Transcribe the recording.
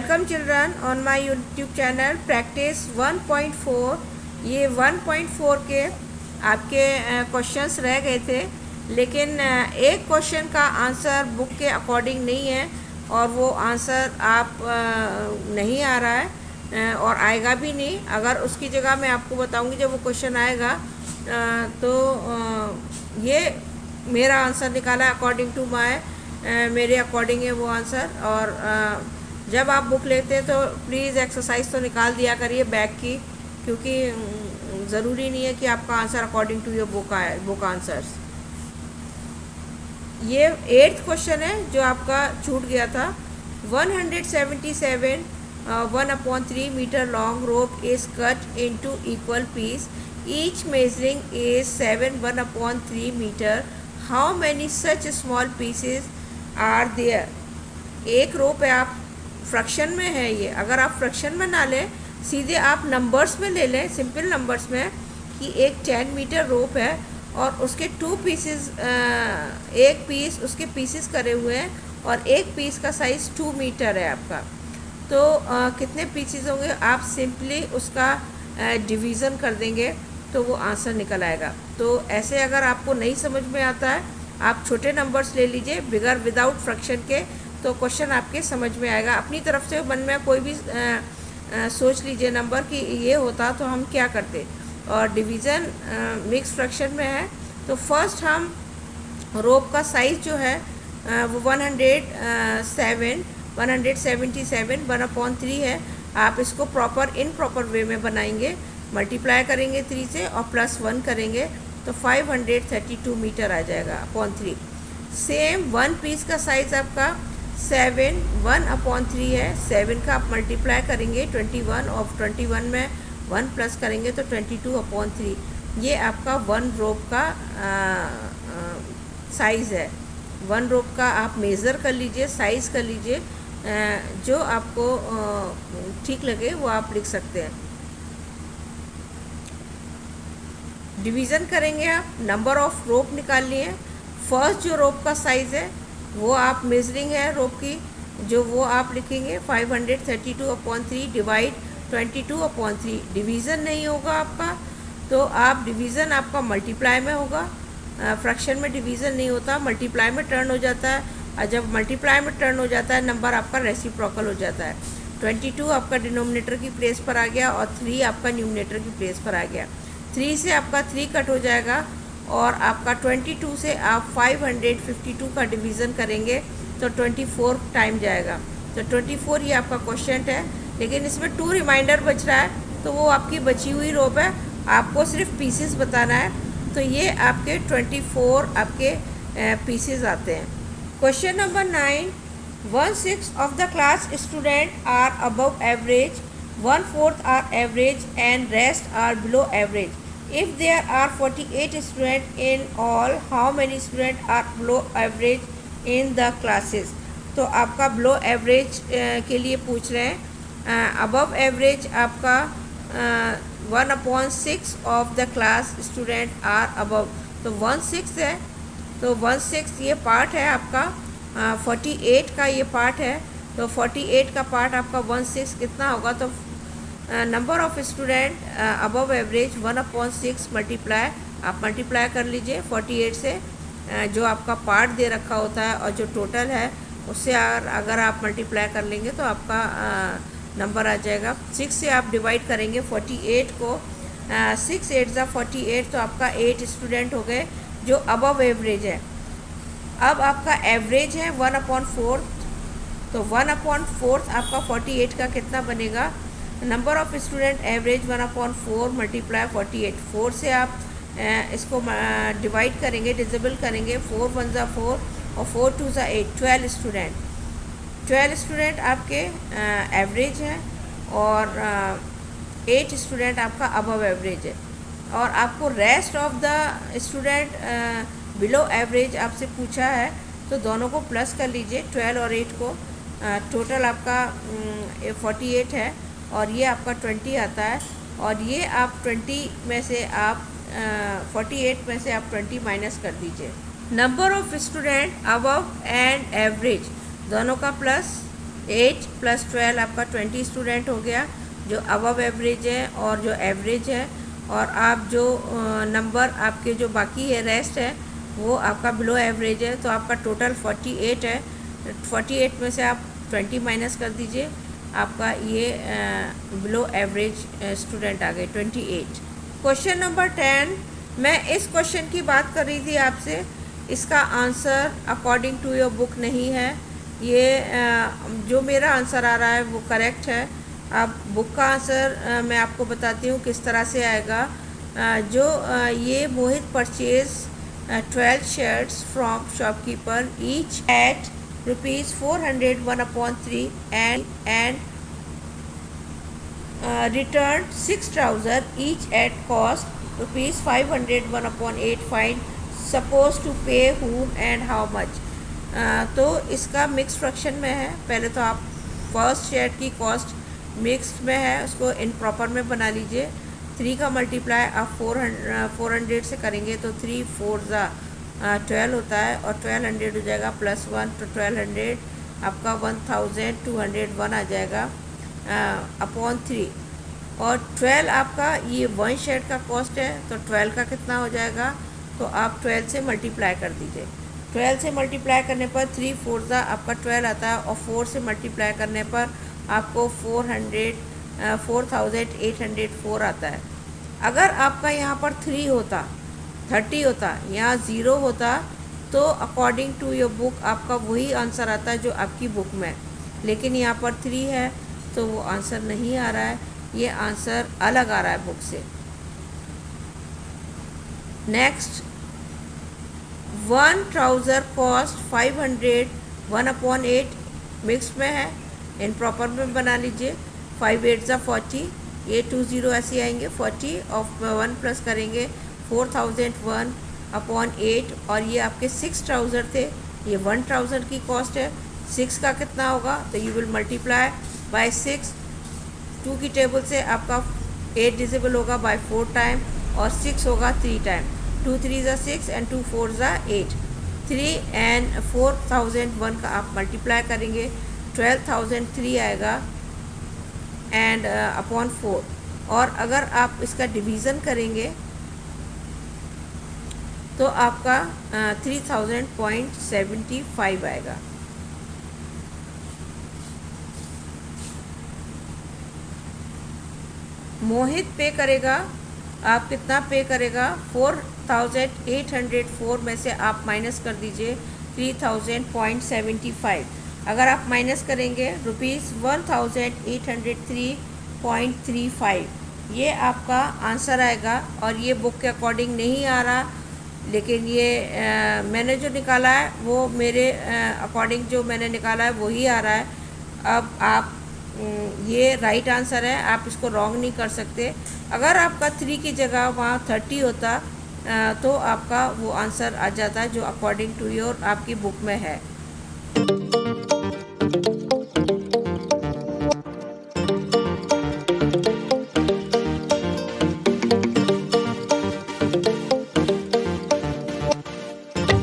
Welcome children on my YouTube channel practice 1.4। ये 1.4 के आपके क्वेश्चंस रह गए थे, लेकिन एक क्वेश्चन का आंसर बुक के अकॉर्डिंग नहीं है और वो आंसर आप नहीं आ रहा है और आएगा भी नहीं। अगर उसकी जगह मैं आपको बताऊंगी जब वो क्वेश्चन आएगा तो ये मेरा आंसर निकाला अकॉर्डिंग टू माय मेरे अकॉर्डिंग है वो आंसर। और जब आप बुक लेते हैं तो प्लीज़ एक्सरसाइज तो निकाल दिया करिए बैक की, क्योंकि ज़रूरी नहीं है कि आपका answer according to your book answers. ये 8th क्वेश्चन है जो आपका छूट गया था। 177 1/3 metre long rope is cut into equal piece, each measuring is 7 1/3 metre. How many such small pieces are there. एक रोप है, आप फ्रैक्शन में है ये, अगर आप फ्रैक्शन में ना लें, सीधे आप नंबर्स में ले लें, सिंपल नंबर्स में, कि एक 10 मीटर रोप है और उसके 2 पीसेस, एक पीस उसके पीसेस करे हुए हैं और एक पीस का साइज़ 2 मीटर है आपका। तो कितने पीसेस होंगे, आप सिंपली उसका डिवीज़न कर देंगे तो वो आंसर निकल आएगा। तो ऐसे अगर आपको नहीं समझ में आता है, आप छोटे नंबर्स ले लीजिए बिगर विदाउट फ्रैक्शन के, तो क्वेश्चन आपके समझ में आएगा। अपनी तरफ से मन में कोई भी सोच लीजिए नंबर कि ये होता तो हम क्या करते। और डिवीज़न मिक्स फ्रैक्शन में है तो फर्स्ट हम रोप का साइज़ जो है वो 177 1/3 है। आप इसको प्रॉपर इन प्रॉपर वे में बनाएंगे, मल्टीप्लाई करेंगे 3 से और +1 करेंगे तो 532 मीटर आ जाएगा अपॉन 3। सेम 1 पीस का साइज़ आपका 7 1/3 है। 7 का आप मल्टीप्लाई करेंगे 21 और 21 में 1 प्लस करेंगे तो 22/3। ये आपका 1 रोप का साइज़ है। 1 रोप का आप मेज़र कर लीजिए, साइज़ कर लीजिए, जो आपको ठीक लगे वो आप लिख सकते हैं। डिवीज़न करेंगे आप, नंबर ऑफ रोप निकाल लिए। फर्स्ट जो रोप का साइज़ है वो आप मेजरिंग है रोप की, जो वो आप लिखेंगे 532/3 डिवाइड 22/3। डिवीज़न नहीं होगा आपका तो आप डिवीज़न आपका मल्टीप्लाई में होगा। फ्रैक्शन में डिवीज़न नहीं होता, मल्टीप्लाई में टर्न हो जाता है, और जब मल्टीप्लाई में टर्न हो जाता है नंबर आपका रेसिप्रोकल हो जाता है। 22 आपका डिनोमिनेटर की प्लेस पर आ गया और 3 आपका न्यूमिनेटर की प्लेस पर आ गया। 3 से आपका 3 कट हो जाएगा और आपका 22 से आप 552 का डिवीज़न करेंगे तो 24 टाइम जाएगा। तो 24 ये आपका क्वेश्चन है, लेकिन इसमें 2 रिमाइंडर बच रहा है तो वो आपकी बची हुई रोप है, आपको सिर्फ पीसेस बताना है। तो ये आपके 24 आपके पीसेस आते हैं। Question number 9, 1/6 of the class student are above average, 1/4 are average and rest are below average. If there are 48 students in all, how many students are below average in the classes? तो आपका below average के लिए पूछ रहे हैं। above average आपका 1/6 of the class student are above, तो 1/6 है, तो 1/6 ये पार्ट है आपका, 48 का ये पार्ट है, तो 48 का पार्ट आपका 1/6 कितना होगा, तो number of student above average 1/6 multiply, आप मल्टीप्लाई कर लीजिए 48 से, जो आपका पार्ट दे रखा होता है और जो टोटल है उससे अगर आप मल्टीप्लाई कर लेंगे तो आपका नंबर आ जाएगा। 6 से आप डिवाइड करेंगे 48 को, 6 8 ज़ा 48, तो आपका 8 स्टूडेंट हो गए जो अबव एवरेज है। अब आपका एवरेज है 1/4, तो 1/4 आपका 48 का कितना बनेगा, number of student average 1/4 multiply 48। 4 से आप इसको डिवाइड करेंगे, डिजिबल करेंगे, 4 1 ज़ा 4 और 4 2 ज़ा 8, 12 स्टूडेंट। 12 स्टूडेंट आपके एवरेज हैं और 8 स्टूडेंट आपका अबव एवरेज है। और आपको rest of the student below average आपसे पूछा है, तो दोनों को प्लस कर लीजिए, 12 और 8 को, टोटल आपका 48 है और ये आपका 20 आता है। और ये आप 20 में से आप 48 में से आप 20 माइनस कर दीजिए। Number of student above and average दोनों का प्लस 8 + 12 आपका 20 स्टूडेंट हो गया जो अबव एवरेज है और जो एवरेज है, और आप जो नंबर आपके जो बाकी है रेस्ट है वो आपका बिलो एवरेज है। तो आपका टोटल 48 है। 48 में से आप 20 माइनस कर दीजिए, आपका ये बिलो एवरेज स्टूडेंट आ गए 28। क्वेश्चन नंबर 10, मैं इस क्वेश्चन की बात कर रही थी आपसे, इसका answer according to your book नहीं है। ये जो मेरा आंसर आ रहा है वो करेक्ट है। अब बुक का आंसर मैं आपको बताती हूँ किस तरह से आएगा। जो ये मोहित purchase 12 shirts from shopkeeper each at ₹400 1/3 and returned 6 trousers each at cost ₹500 1/8. Find supposed to pay whom and how much. तो इसका मिक्स फ्रैक्शन में है। पहले तो आप फर्स्ट शर्ट की कॉस्ट मिक्स में है, उसको इन प्रॉपर में बना लीजिए। 3 का मल्टीप्लाई आप 400 से करेंगे तो 3 4 12 होता है, और 1200 हो जाएगा +1, तो 1200 आपका 1201 आ जाएगा अपॉन 3। और 12 आपका ये 1 शर्ट का कॉस्ट है, तो 12 का कितना हो जाएगा, तो आप 12 से मल्टीप्लाई कर दीजिए। 12 से मल्टीप्लाई करने पर 3 4 आपका 12 आता है, और 4 से मल्टीप्लाई करने पर आपको 4804 आता है। अगर आपका यहाँ पर 3 होता, 30 होता, यहाँ 0 होता, तो अकॉर्डिंग टू योर बुक आपका वही आंसर आता है जो आपकी बुक में, लेकिन यहाँ पर 3 है तो वो आंसर नहीं आ रहा है, ये आंसर अलग आ रहा है बुक से। नेक्स्ट, 1 ट्राउज़र कॉस्ट 500 1/8 मिक्स में है, इन प्रॉपर में बना लीजिए। 5 8 40, ये 20 ऐसे आएंगे। 40 ऑफ 1 प्लस करेंगे 4001/8, और ये आपके 6 ट्राउज़र थे, ये 1 ट्राउज़र की कॉस्ट है। 6 का कितना होगा, तो यू विल मल्टीप्लाई बाय 6। 2 की टेबल से आपका 8 डिजिबल होगा बाय 4 टाइम, और 6 होगा 3 टाइम। 2 3 6 एंड 2 4 8। 3 एंड 4001 का आप मल्टीप्लाई करेंगे, 12003 आएगा एंड अपॉन 4। और अगर आप इसका डिवीज़न करेंगे तो आपका 3000.75 आएगा। मोहित पे करेगा, आप कितना पे करेगा, 4804 में से आप माइनस कर दीजिए 3000.75। अगर आप माइनस करेंगे ₹1803.35, ये आपका आंसर आएगा। और ये बुक के अकॉर्डिंग नहीं आ रहा, लेकिन ये मैंने जो निकाला है वो मेरे अकॉर्डिंग जो मैंने निकाला है वही आ रहा है। अब आप ये राइट आंसर है, आप इसको रॉन्ग नहीं कर सकते। अगर आपका 3 की जगह वहाँ 30 होता तो आपका वो आंसर आ जाता है जो अकॉर्डिंग टू योर आपकी बुक में है।